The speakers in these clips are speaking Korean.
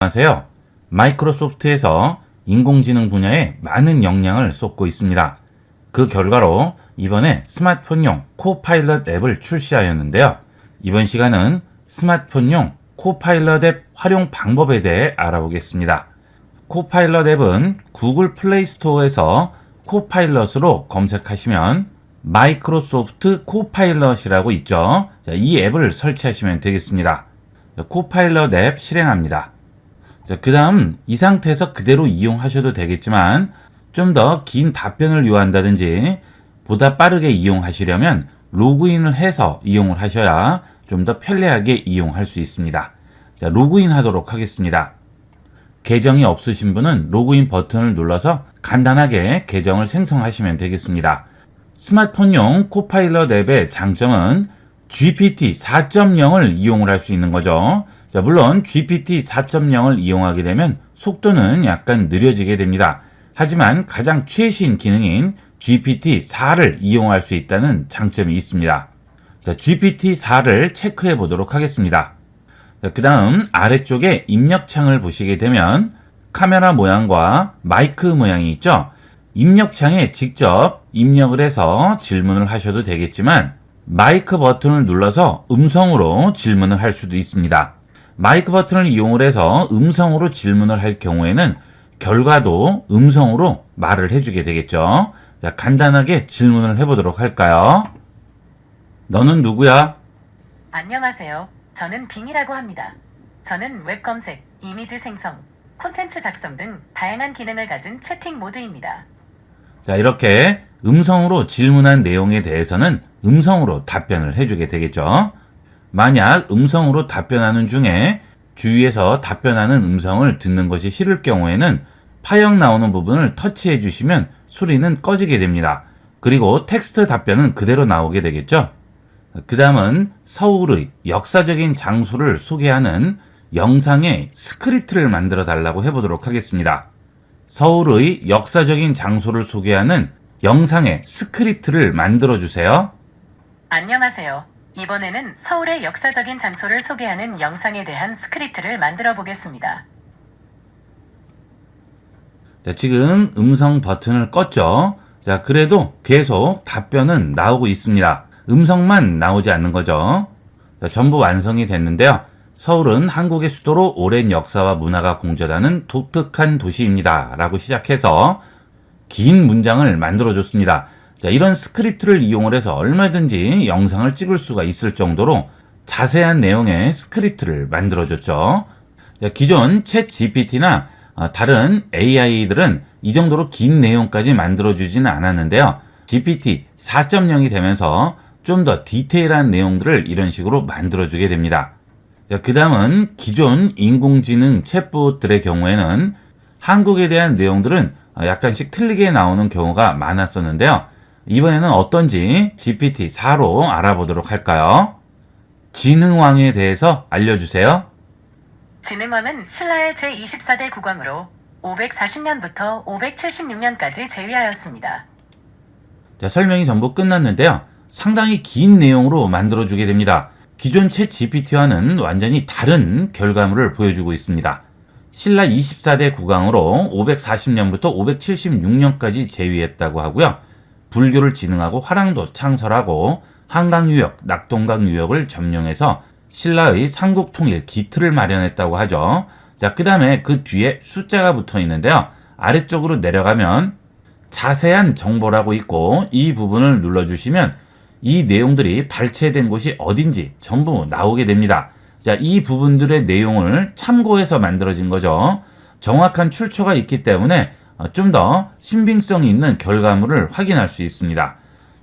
안녕하세요. 마이크로소프트에서 인공지능 분야에 많은 역량을 쏟고 있습니다. 그 결과로 이번에 스마트폰용 코파일럿 앱을 출시하였는데요. 이번 시간은 스마트폰용 코파일럿 앱 활용 방법에 대해 알아보겠습니다. 코파일럿 앱은 구글 플레이 스토어에서 코파일럿으로 검색하시면 마이크로소프트 코파일럿이라고 있죠. 이 앱을 설치하시면 되겠습니다. 코파일럿 앱 실행합니다. 그 다음 이 상태에서 그대로 이용하셔도 되겠지만 좀 더 긴 답변을 요한다든지 보다 빠르게 이용하시려면 로그인을 해서 이용을 하셔야 좀 더 편리하게 이용할 수 있습니다. 자, 로그인 하도록 하겠습니다. 계정이 없으신 분은 로그인 버튼을 눌러서 간단하게 계정을 생성하시면 되겠습니다. 스마트폰용 코파일럿 앱의 장점은 GPT 4.0을 이용을 할 수 있는 거죠. 자, 물론 GPT 4.0을 이용하게 되면 속도는 약간 느려지게 됩니다. 하지만 가장 최신 기능인 GPT-4를 이용할 수 있다는 장점이 있습니다. 자, GPT-4를 체크해 보도록 하겠습니다. 그 다음 아래쪽에 입력창을 보시게 되면 카메라 모양과 마이크 모양이 있죠. 입력창에 직접 입력을 해서 질문을 하셔도 되겠지만 마이크 버튼을 눌러서 음성으로 질문을 할 수도 있습니다. 마이크 버튼을 이용을 해서 음성으로 질문을 할 경우에는 결과도 음성으로 말을 해주게 되겠죠. 자, 간단하게 질문을 해보도록 할까요? 너는 누구야? 안녕하세요. 저는 빙이라고 합니다. 저는 웹 검색, 이미지 생성, 콘텐츠 작성 등 다양한 기능을 가진 채팅 모드입니다. 자, 이렇게 음성으로 질문한 내용에 대해서는 음성으로 답변을 해주게 되겠죠. 만약 음성으로 답변하는 중에 주위에서 답변하는 음성을 듣는 것이 싫을 경우에는 파형 나오는 부분을 터치해 주시면 소리는 꺼지게 됩니다. 그리고 텍스트 답변은 그대로 나오게 되겠죠. 그 다음은 서울의 역사적인 장소를 소개하는 영상의 스크립트를 만들어 달라고 해보도록 하겠습니다. 서울의 역사적인 장소를 소개하는 영상의 스크립트를 만들어 주세요. 안녕하세요. 이번에는 서울의 역사적인 장소를 소개하는 영상에 대한 스크립트를 만들어 보겠습니다. 자, 지금 음성 버튼을 껐죠. 자, 그래도 계속 답변은 나오고 있습니다. 음성만 나오지 않는 거죠. 자, 전부 완성이 됐는데요. 서울은 한국의 수도로 오랜 역사와 문화가 공존하는 독특한 도시입니다. 라고 시작해서 긴 문장을 만들어 줬습니다. 자, 이런 스크립트를 이용을 해서 얼마든지 영상을 찍을 수가 있을 정도로 자세한 내용의 스크립트를 만들어줬죠. 자, 기존 챗 GPT나 다른 AI들은 이 정도로 긴 내용까지 만들어주지는 않았는데요. GPT 4.0이 되면서 좀 더 디테일한 내용들을 이런 식으로 만들어주게 됩니다. 자, 그 다음은 기존 인공지능 챗봇들의 경우에는 한국에 대한 내용들은 약간씩 틀리게 나오는 경우가 많았었는데요. 이번에는 어떤지 GPT-4로 알아보도록 할까요? 지능왕에 대해서 알려주세요. 지능왕은 신라의 제24대 국왕으로 540년부터 576년까지 재위하였습니다. 자, 설명이 전부 끝났는데요. 상당히 긴 내용으로 만들어주게 됩니다. 기존 챗 GPT와는 완전히 다른 결과물을 보여주고 있습니다. 신라 24대 국왕으로 540년부터 576년까지 재위했다고 하고요. 불교를 진흥하고 화랑도 창설하고 한강유역, 낙동강유역을 점령해서 신라의 삼국통일 기틀을 마련했다고 하죠. 자, 그 다음에 그 뒤에 숫자가 붙어 있는데요. 아래쪽으로 내려가면 자세한 정보라고 있고 이 부분을 눌러주시면 이 내용들이 발췌된 곳이 어딘지 전부 나오게 됩니다. 자, 이 부분들의 내용을 참고해서 만들어진 거죠. 정확한 출처가 있기 때문에 좀 더 신빙성이 있는 결과물을 확인할 수 있습니다.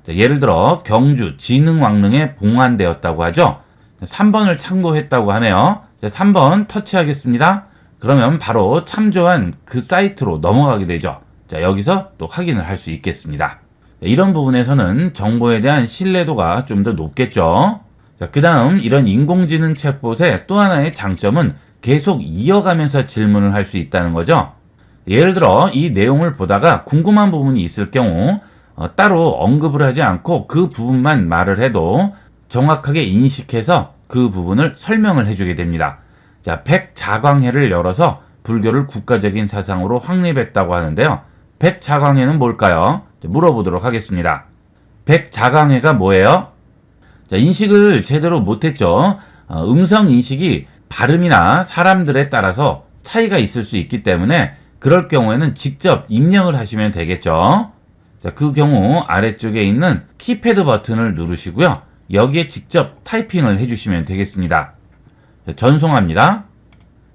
자, 예를 들어 경주 지능왕릉에 봉안되었다고 하죠. 3번을 참고했다고 하네요. 자, 3번 터치하겠습니다. 그러면 바로 참조한 그 사이트로 넘어가게 되죠. 자, 여기서 또 확인을 할 수 있겠습니다. 자, 이런 부분에서는 정보에 대한 신뢰도가 좀 더 높겠죠. 자, 그 다음 이런 인공지능 챗봇의 또 하나의 장점은 계속 이어가면서 질문을 할 수 있다는 거죠. 예를 들어 이 내용을 보다가 궁금한 부분이 있을 경우 따로 언급을 하지 않고 그 부분만 말을 해도 정확하게 인식해서 그 부분을 설명을 해주게 됩니다. 자, 백자광회를 열어서 불교를 국가적인 사상으로 확립했다고 하는데요. 백자광회는 뭘까요? 물어보도록 하겠습니다. 백자광회가 뭐예요? 자, 인식을 제대로 못했죠. 음성 인식이 발음이나 사람들에 따라서 차이가 있을 수 있기 때문에 그럴 경우에는 직접 입력을 하시면 되겠죠. 자, 그 경우 아래쪽에 있는 키패드 버튼을 누르시고요. 여기에 직접 타이핑을 해주시면 되겠습니다. 자, 전송합니다.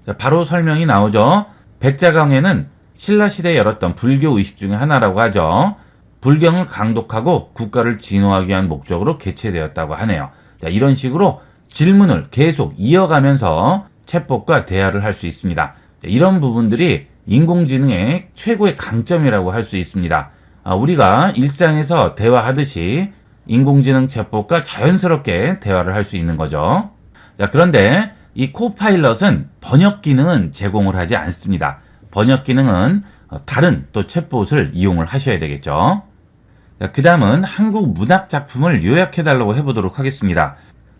자, 바로 설명이 나오죠. 백자광회는 신라시대에 열었던 불교 의식 중에 하나라고 하죠. 불경을 강독하고 국가를 진화하기 위한 목적으로 개최되었다고 하네요. 자, 이런 식으로 질문을 계속 이어가면서 챗봇과 대화를 할 수 있습니다. 자, 이런 부분들이 인공지능의 최고의 강점이라고 할 수 있습니다. 우리가 일상에서 대화하듯이 인공지능 챗봇과 자연스럽게 대화를 할 수 있는 거죠. 자, 그런데 이 코파일럿은 번역 기능은 제공을 하지 않습니다. 번역 기능은 다른 또 챗봇을 이용을 하셔야 되겠죠. 그 다음은 한국 문학 작품을 요약해달라고 해보도록 하겠습니다.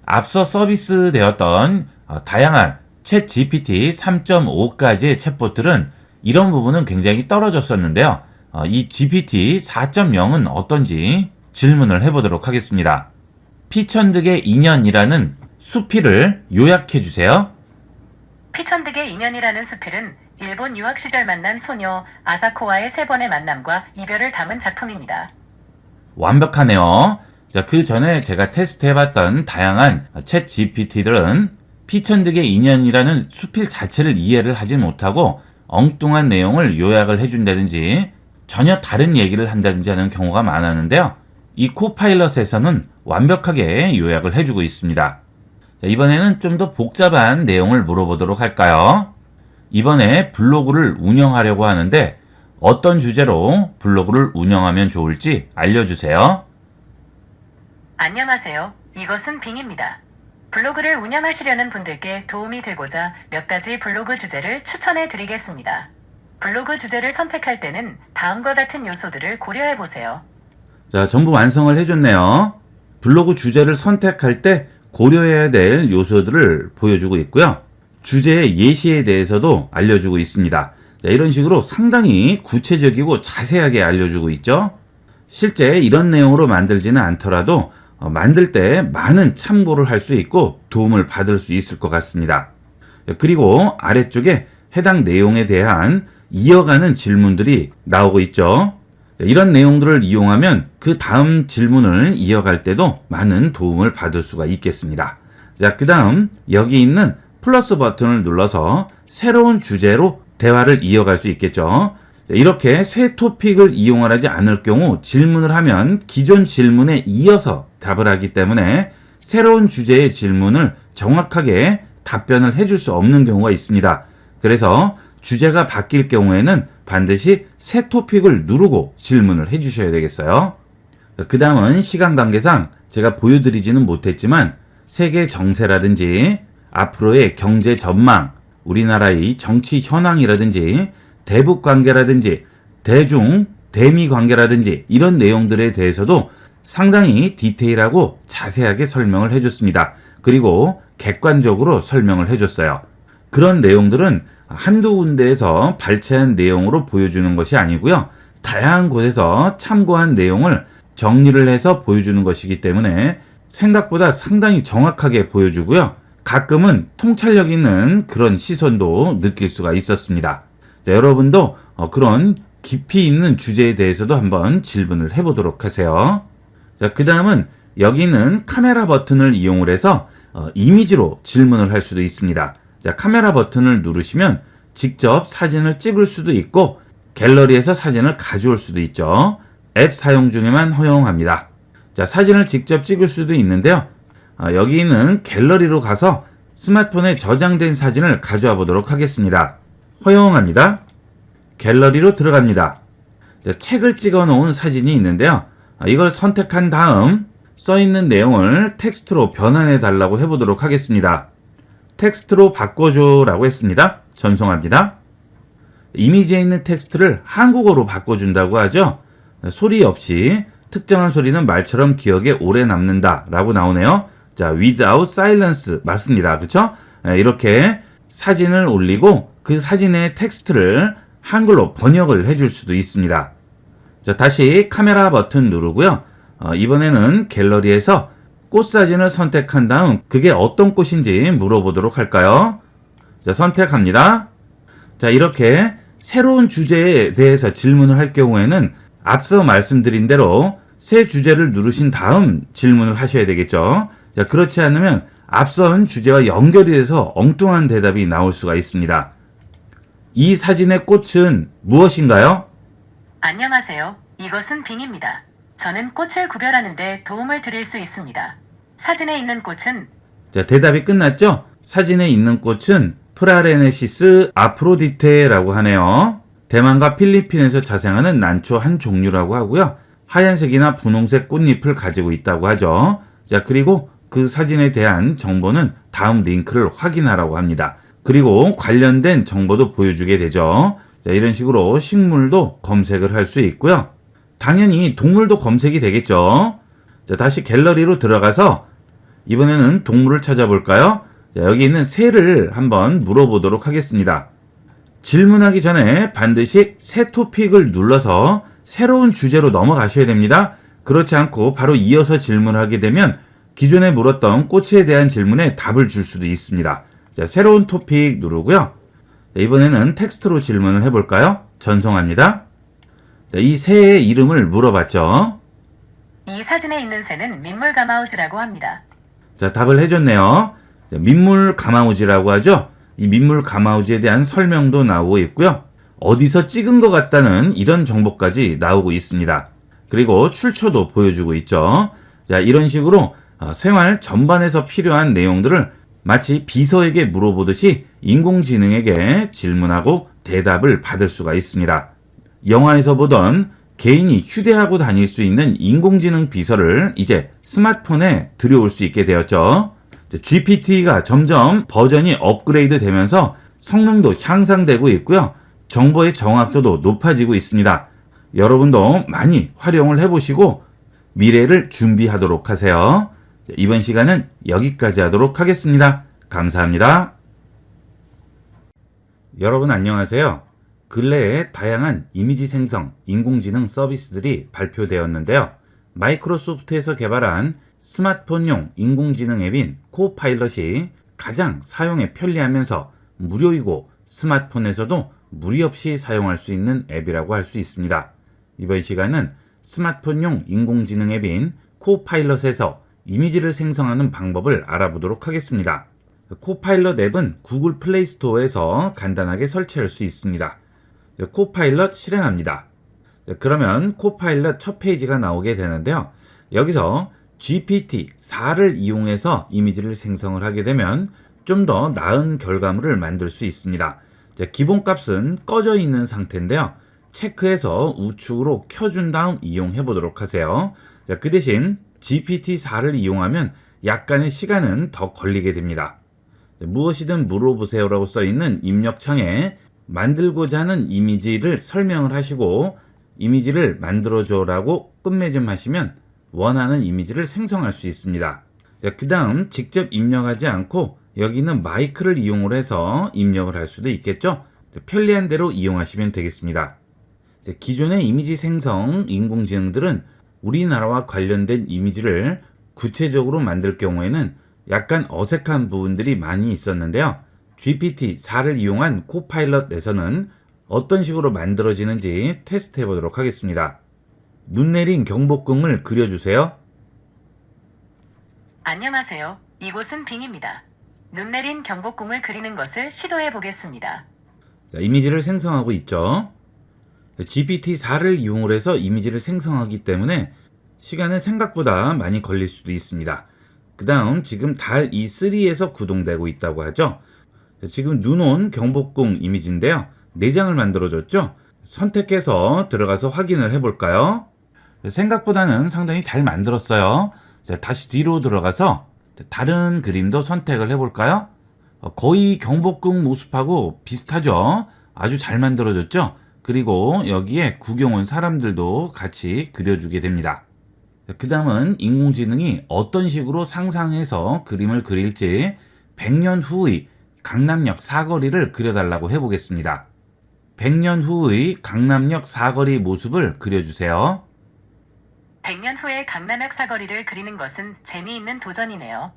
앞서 서비스 되었던 다양한 챗 GPT 3.5까지의 챗봇들은 이런 부분은 굉장히 떨어졌었는데요. 이 GPT 4.0은 어떤지 질문을 해보도록 하겠습니다. 피천득의 인연이라는 수필을 요약해주세요. 피천득의 인연이라는 수필은 일본 유학 시절 만난 소녀 아사코와의 3번의 만남과 이별을 담은 작품입니다. 완벽하네요. 자, 그 전에 제가 테스트해봤던 다양한 챗 GPT들은 피천득의 인연이라는 수필 자체를 이해를 하지 못하고 엉뚱한 내용을 요약을 해준다든지 전혀 다른 얘기를 한다든지 하는 경우가 많았는데요. 이 코파일럿에서는 완벽하게 요약을 해주고 있습니다. 자, 이번에는 좀 더 복잡한 내용을 물어보도록 할까요? 이번에 블로그를 운영하려고 하는데 어떤 주제로 블로그를 운영하면 좋을지 알려주세요. 안녕하세요. 이것은 빙입니다. 블로그를 운영하시려는 분들께 도움이 되고자 몇 가지 블로그 주제를 추천해 드리겠습니다. 블로그 주제를 선택할 때는 다음과 같은 요소들을 고려해 보세요. 자, 전부 완성을 해줬네요. 블로그 주제를 선택할 때 고려해야 될 요소들을 보여주고 있고요. 주제의 예시에 대해서도 알려주고 있습니다. 자, 이런 식으로 상당히 구체적이고 자세하게 알려주고 있죠. 실제 이런 내용으로 만들지는 않더라도 만들 때 많은 참고를 할 수 있고 도움을 받을 수 있을 것 같습니다. 그리고 아래쪽에 해당 내용에 대한 이어가는 질문들이 나오고 있죠. 이런 내용들을 이용하면 그 다음 질문을 이어갈 때도 많은 도움을 받을 수가 있겠습니다. 자, 그 다음 여기 있는 플러스 버튼을 눌러서 새로운 주제로 대화를 이어갈 수 있겠죠. 이렇게 새 토픽을 이용하지 않을 경우 질문을 하면 기존 질문에 이어서 답을 하기 때문에 새로운 주제의 질문을 정확하게 답변을 해줄 수 없는 경우가 있습니다. 그래서 주제가 바뀔 경우에는 반드시 새 토픽을 누르고 질문을 해주셔야 되겠어요. 그 다음은 시간 관계상 제가 보여드리지는 못했지만 세계 정세라든지 앞으로의 경제 전망, 우리나라의 정치 현황이라든지 대북 관계라든지 대중, 대미 관계라든지 이런 내용들에 대해서도 상당히 디테일하고 자세하게 설명을 해줬습니다. 그리고 객관적으로 설명을 해줬어요. 그런 내용들은 한두 군데에서 발췌한 내용으로 보여주는 것이 아니고요. 다양한 곳에서 참고한 내용을 정리를 해서 보여주는 것이기 때문에 생각보다 상당히 정확하게 보여주고요. 가끔은 통찰력 있는 그런 시선도 느낄 수가 있었습니다. 자, 여러분도 그런 깊이 있는 주제에 대해서도 한번 질문을 해보도록 하세요. 자, 그 다음은 여기 있는 카메라 버튼을 이용을 해서 이미지로 질문을 할 수도 있습니다. 자, 카메라 버튼을 누르시면 직접 사진을 찍을 수도 있고 갤러리에서 사진을 가져올 수도 있죠. 앱 사용 중에만 허용합니다. 자, 사진을 직접 찍을 수도 있는데요. 여기 있는 갤러리로 가서 스마트폰에 저장된 사진을 가져와 보도록 하겠습니다. 허용합니다. 갤러리로 들어갑니다. 자, 책을 찍어 놓은 사진이 있는데요. 이걸 선택한 다음 써있는 내용을 텍스트로 변환해 달라고 해보도록 하겠습니다. 텍스트로 바꿔줘 라고 했습니다. 전송합니다. 이미지에 있는 텍스트를 한국어로 바꿔준다고 하죠. 소리 없이 특정한 소리는 말처럼 기억에 오래 남는다 라고 나오네요. 자, without silence 맞습니다. 그쵸? 이렇게 사진을 올리고 그 사진의 텍스트를 한글로 번역을 해줄 수도 있습니다. 자, 다시 카메라 버튼 누르고요. 이번에는 갤러리에서 꽃 사진을 선택한 다음 그게 어떤 꽃인지 물어보도록 할까요? 자, 선택합니다. 자, 이렇게 새로운 주제에 대해서 질문을 할 경우에는 앞서 말씀드린 대로 새 주제를 누르신 다음 질문을 하셔야 되겠죠. 자, 그렇지 않으면 앞선 주제와 연결이 돼서 엉뚱한 대답이 나올 수가 있습니다. 이 사진의 꽃은 무엇인가요? 안녕하세요. 이것은 빙입니다. 저는 꽃을 구별하는 데 도움을 드릴 수 있습니다. 사진에 있는 꽃은 자, 대답이 끝났죠? 사진에 있는 꽃은 프라레네시스 아프로디테라고 하네요. 대만과 필리핀에서 자생하는 난초 한 종류라고 하고요. 하얀색이나 분홍색 꽃잎을 가지고 있다고 하죠. 자, 그리고 그 사진에 대한 정보는 다음 링크를 확인하라고 합니다. 그리고 관련된 정보도 보여주게 되죠. 자, 이런 식으로 식물도 검색을 할 수 있고요. 당연히 동물도 검색이 되겠죠. 자, 다시 갤러리로 들어가서 이번에는 동물을 찾아볼까요? 자, 여기 있는 새를 한번 물어보도록 하겠습니다. 질문하기 전에 반드시 새 토픽을 눌러서 새로운 주제로 넘어가셔야 됩니다. 그렇지 않고 바로 이어서 질문하게 되면 기존에 물었던 꽃에 대한 질문에 답을 줄 수도 있습니다. 자, 새로운 토픽 누르고요. 자, 이번에는 텍스트로 질문을 해볼까요? 전송합니다. 자, 이 새의 이름을 물어봤죠. 이 사진에 있는 새는 민물 가마우지라고 합니다. 자, 답을 해줬네요. 자, 민물 가마우지라고 하죠. 이 민물 가마우지에 대한 설명도 나오고 있고요. 어디서 찍은 것 같다는 이런 정보까지 나오고 있습니다. 그리고 출처도 보여주고 있죠. 자, 이런 식으로 생활 전반에서 필요한 내용들을 마치 비서에게 물어보듯이 인공지능에게 질문하고 대답을 받을 수가 있습니다. 영화에서 보던 개인이 휴대하고 다닐 수 있는 인공지능 비서를 이제 스마트폰에 들여올 수 있게 되었죠. GPT가 점점 버전이 업그레이드 되면서 성능도 향상되고 있고요. 정보의 정확도도 높아지고 있습니다. 여러분도 많이 활용을 해보시고 미래를 준비하도록 하세요. 이번 시간은 여기까지 하도록 하겠습니다. 감사합니다. 여러분 안녕하세요. 근래에 다양한 이미지 생성, 인공지능 서비스들이 발표되었는데요. 마이크로소프트에서 개발한 스마트폰용 인공지능 앱인 코파일럿이 가장 사용에 편리하면서 무료이고 스마트폰에서도 무리 없이 사용할 수 있는 앱이라고 할 수 있습니다. 이번 시간은 스마트폰용 인공지능 앱인 코파일럿에서 이미지를 생성하는 방법을 알아보도록 하겠습니다. 코파일럿 앱은 구글 플레이 스토어에서 간단하게 설치할 수 있습니다. 코파일럿 실행합니다. 그러면 코파일럿 첫 페이지가 나오게 되는데요. 여기서 GPT-4를 이용해서 이미지를 생성을 하게 되면 좀 더 나은 결과물을 만들 수 있습니다. 기본값은 꺼져 있는 상태인데요. 체크해서 우측으로 켜준 다음 이용해 보도록 하세요. 그 대신 GPT-4를 이용하면 약간의 시간은 더 걸리게 됩니다. 무엇이든 물어보세요라고 써있는 입력창에 만들고자 하는 이미지를 설명을 하시고 이미지를 만들어줘라고 끝맺음 하시면 원하는 이미지를 생성할 수 있습니다. 그 다음 직접 입력하지 않고 여기 있는 마이크를 이용을 해서 입력을 할 수도 있겠죠. 편리한 대로 이용하시면 되겠습니다. 기존의 이미지 생성 인공지능들은 우리나라와 관련된 이미지를 구체적으로 만들 경우에는 약간 어색한 부분들이 많이 있었는데요. GPT-4를 이용한 코파일럿에서는 어떤 식으로 만들어지는지 테스트 해보도록 하겠습니다. 눈 내린 경복궁을 그려주세요. 안녕하세요. 이곳은 빙입니다. 눈 내린 경복궁을 그리는 것을 시도해 보겠습니다. 자, 이미지를 생성하고 있죠. GPT-4를 이용을 해서 이미지를 생성하기 때문에 시간은 생각보다 많이 걸릴 수도 있습니다. 그 다음 지금 달 E3에서 구동되고 있다고 하죠. 지금 눈 온 경복궁 이미지인데요. 4장을 만들어줬죠. 선택해서 들어가서 확인을 해볼까요? 생각보다는 상당히 잘 만들었어요. 자, 다시 뒤로 들어가서 다른 그림도 선택을 해볼까요? 거의 경복궁 모습하고 비슷하죠. 아주 잘 만들어졌죠. 그리고 여기에 구경 온 사람들도 같이 그려주게 됩니다. 그 다음은 인공지능이 어떤 식으로 상상해서 그림을 그릴지 100년 후의 강남역 사거리를 그려달라고 해보겠습니다. 100년 후의 강남역 사거리 모습을 그려주세요. 100년 후의 강남역 사거리를 그리는 것은 재미있는 도전이네요.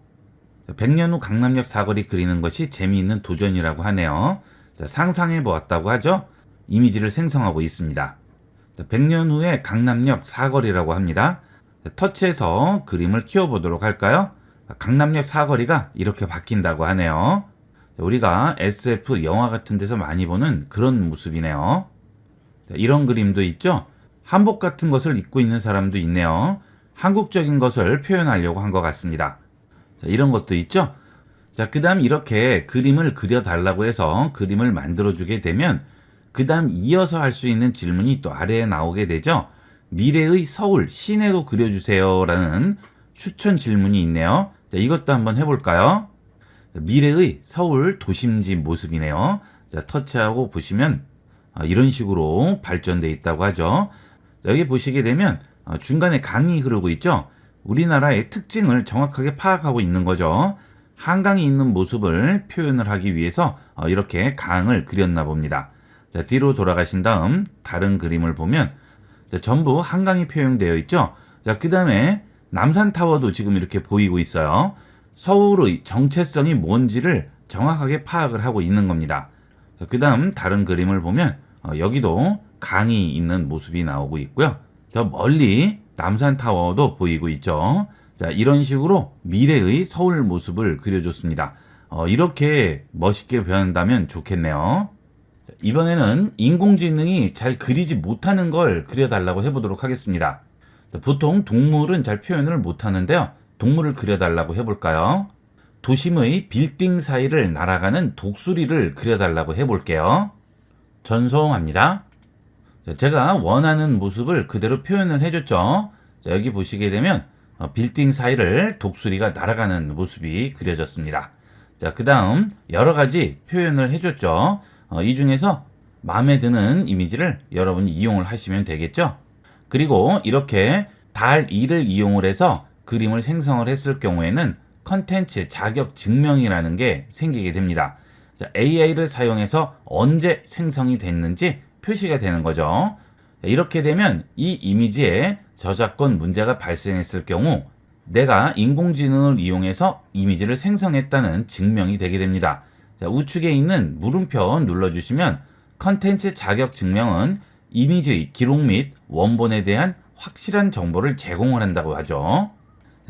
100년 후 강남역 사거리 그리는 것이 재미있는 도전이라고 하네요. 상상해 보았다고 하죠. 이미지를 생성하고 있습니다. 100년 후에 강남역 사거리라고 합니다. 터치해서 그림을 키워보도록 할까요? 강남역 사거리가 이렇게 바뀐다고 하네요. 우리가 SF 영화 같은 데서 많이 보는 그런 모습이네요. 이런 그림도 있죠. 한복 같은 것을 입고 있는 사람도 있네요. 한국적인 것을 표현하려고 한 것 같습니다. 이런 것도 있죠. 그 다음 이렇게 그림을 그려달라고 해서 그림을 만들어주게 되면 그 다음 이어서 할 수 있는 질문이 또 아래에 나오게 되죠. 미래의 서울 시내도 그려주세요 라는 추천 질문이 있네요. 이것도 한번 해볼까요? 미래의 서울 도심지 모습이네요. 터치하고 보시면 이런 식으로 발전되어 있다고 하죠. 여기 보시게 되면 중간에 강이 흐르고 있죠. 우리나라의 특징을 정확하게 파악하고 있는 거죠. 한강이 있는 모습을 표현을 하기 위해서 이렇게 강을 그렸나 봅니다. 뒤로 돌아가신 다음 다른 그림을 보면 전부 한강이 표현되어 있죠. 그 다음에 남산타워도 지금 이렇게 보이고 있어요. 서울의 정체성이 뭔지를 정확하게 파악을 하고 있는 겁니다. 그 다음 다른 그림을 보면 여기도 강이 있는 모습이 나오고 있고요. 저 멀리 남산타워도 보이고 있죠. 이런 식으로 미래의 서울 모습을 그려줬습니다. 이렇게 멋있게 표현한다면 좋겠네요. 이번에는 인공지능이 잘 그리지 못하는 걸 그려달라고 해보도록 하겠습니다. 보통 동물은 잘 표현을 못하는데요. 동물을 그려달라고 해볼까요? 도심의 빌딩 사이를 날아가는 독수리를 그려달라고 해볼게요. 전송합니다. 제가 원하는 모습을 그대로 표현을 해줬죠. 여기 보시게 되면 빌딩 사이를 독수리가 날아가는 모습이 그려졌습니다. 그 다음 여러 가지 표현을 해줬죠. 이 중에서 마음에 드는 이미지를 여러분이 이용을 하시면 되겠죠. 그리고 이렇게 DALL-E를 이용을 해서 그림을 생성을 했을 경우에는 컨텐츠 자격 증명이라는 게 생기게 됩니다. AI를 사용해서 언제 생성이 됐는지 표시가 되는 거죠. 이렇게 되면 이 이미지에 저작권 문제가 발생했을 경우 내가 인공지능을 이용해서 이미지를 생성했다는 증명이 되게 됩니다. 우측에 있는 물음표 눌러주시면 컨텐츠 자격 증명은 이미지의 기록 및 원본에 대한 확실한 정보를 제공을 한다고 하죠.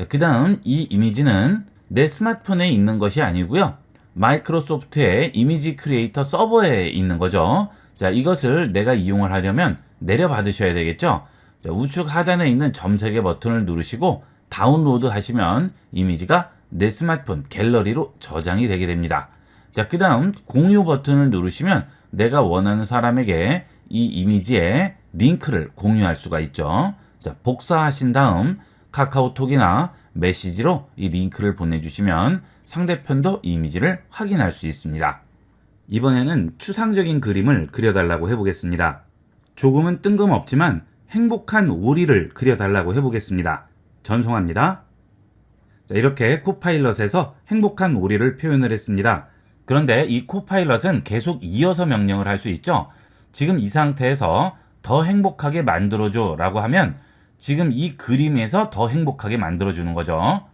그 다음 이 이미지는 내 스마트폰에 있는 것이 아니고요. 마이크로소프트의 이미지 크리에이터 서버에 있는 거죠. 이것을 내가 이용을 하려면 내려받으셔야 되겠죠. 우측 하단에 있는 점 3개 버튼을 누르시고 다운로드 하시면 이미지가 내 스마트폰 갤러리로 저장이 되게 됩니다. 그 다음 공유 버튼을 누르시면 내가 원하는 사람에게 이 이미지의 링크를 공유할 수가 있죠. 복사하신 다음 카카오톡이나 메시지로 이 링크를 보내주시면 상대편도 이미지를 확인할 수 있습니다. 이번에는 추상적인 그림을 그려달라고 해보겠습니다. 조금은 뜬금없지만 행복한 오리를 그려달라고 해보겠습니다. 전송합니다. 이렇게 코파일럿에서 행복한 오리를 표현을 했습니다. 그런데 이 코파일럿은 계속 이어서 명령을 할 수 있죠. 지금 이 상태에서 더 행복하게 만들어줘 라고 하면 지금 이 그림에서 더 행복하게 만들어주는 거죠.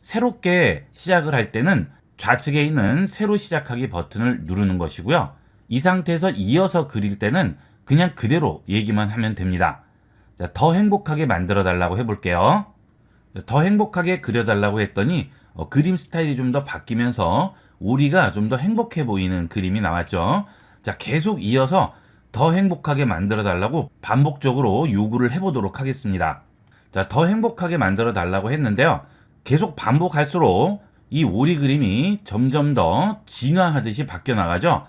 새롭게 시작을 할 때는 좌측에 있는 새로 시작하기 버튼을 누르는 것이고요. 이 상태에서 이어서 그릴 때는 그냥 그대로 얘기만 하면 됩니다. 더 행복하게 만들어 달라고 해볼게요. 더 행복하게 그려달라고 했더니 그림 스타일이 좀 더 바뀌면서 오리가 좀 더 행복해 보이는 그림이 나왔죠. 계속 이어서 더 행복하게 만들어 달라고 반복적으로 요구를 해보도록 하겠습니다. 더 행복하게 만들어 달라고 했는데요. 계속 반복할수록 이 오리 그림이 점점 더 진화하듯이 바뀌어 나가죠.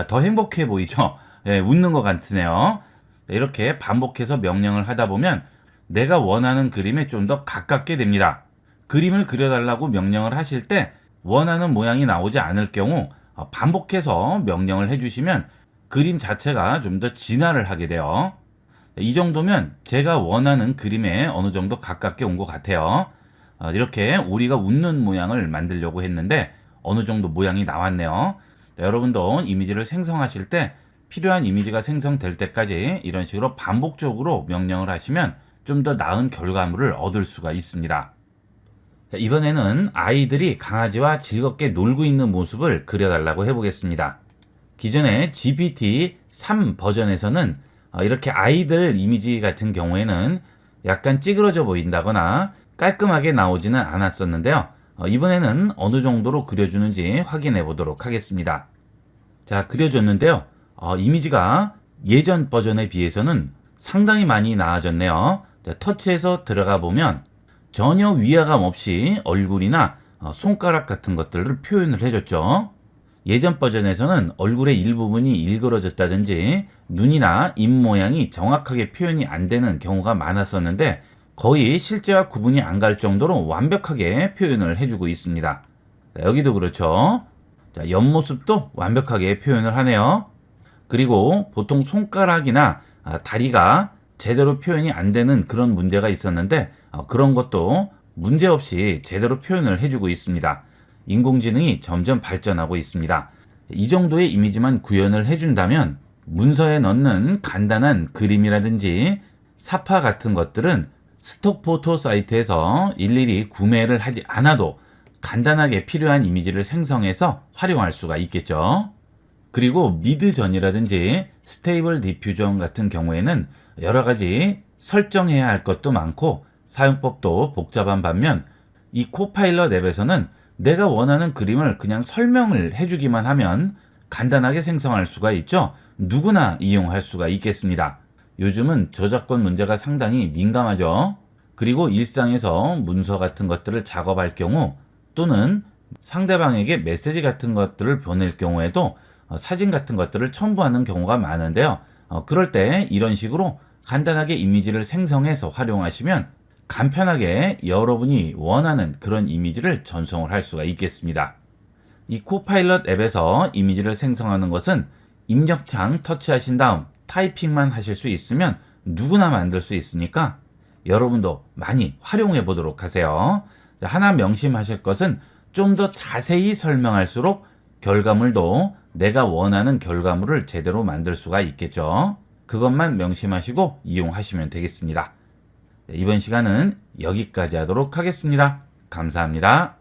더 행복해 보이죠? 웃는 것 같으네요. 이렇게 반복해서 명령을 하다 보면 내가 원하는 그림에 좀 더 가깝게 됩니다. 그림을 그려달라고 명령을 하실 때 원하는 모양이 나오지 않을 경우 반복해서 명령을 해주시면 그림 자체가 좀 더 진화를 하게 돼요. 이 정도면 제가 원하는 그림에 어느 정도 가깝게 온 것 같아요. 이렇게 오리가 웃는 모양을 만들려고 했는데 어느 정도 모양이 나왔네요. 여러분도 이미지를 생성하실 때 필요한 이미지가 생성될 때까지 이런 식으로 반복적으로 명령을 하시면 좀 더 나은 결과물을 얻을 수가 있습니다. 이번에는 아이들이 강아지와 즐겁게 놀고 있는 모습을 그려달라고 해보겠습니다. 기존의 GPT-3 버전에서는 이렇게 아이들 이미지 같은 경우에는 약간 찌그러져 보인다거나 깔끔하게 나오지는 않았었는데요. 이번에는 어느 정도로 그려주는지 확인해 보도록 하겠습니다. 자, 그려줬는데요. 이미지가 예전 버전에 비해서는 상당히 많이 나아졌네요. 자, 터치해서 들어가 보면 전혀 위화감 없이 얼굴이나 손가락 같은 것들을 표현을 해줬죠. 예전 버전에서는 얼굴의 일부분이 일그러졌다든지 눈이나 입 모양이 정확하게 표현이 안 되는 경우가 많았었는데 거의 실제와 구분이 안 갈 정도로 완벽하게 표현을 해주고 있습니다. 자, 여기도 그렇죠. 자, 옆모습도 완벽하게 표현을 하네요. 그리고 보통 손가락이나 다리가 제대로 표현이 안 되는 그런 문제가 있었는데 그런 것도 문제없이 제대로 표현을 해주고 있습니다. 인공지능이 점점 발전하고 있습니다. 이 정도의 이미지만 구현을 해준다면 문서에 넣는 간단한 그림이라든지 사파 같은 것들은 스톡포토 사이트에서 일일이 구매를 하지 않아도 간단하게 필요한 이미지를 생성해서 활용할 수가 있겠죠. 그리고 미드전이라든지 스테이블 디퓨전 같은 경우에는 여러 가지 설정해야 할 것도 많고 사용법도 복잡한 반면 이 코파일럿 앱에서는 내가 원하는 그림을 그냥 설명을 해주기만 하면 간단하게 생성할 수가 있죠. 누구나 이용할 수가 있겠습니다. 요즘은 저작권 문제가 상당히 민감하죠. 그리고 일상에서 문서 같은 것들을 작업할 경우 또는 상대방에게 메시지 같은 것들을 보낼 경우에도 사진 같은 것들을 첨부하는 경우가 많은데요. 그럴 때 이런 식으로 간단하게 이미지를 생성해서 활용하시면 간편하게 여러분이 원하는 그런 이미지를 전송을 할 수가 있겠습니다. 이 코파일럿 앱에서 이미지를 생성하는 것은 입력창 터치하신 다음 타이핑만 하실 수 있으면 누구나 만들 수 있으니까 여러분도 많이 활용해 보도록 하세요. 자, 하나 명심하실 것은 좀 더 자세히 설명할수록 결과물도 내가 원하는 결과물을 제대로 만들 수가 있겠죠. 그것만 명심하시고 이용하시면 되겠습니다. 이번 시간은 여기까지 하도록 하겠습니다. 감사합니다.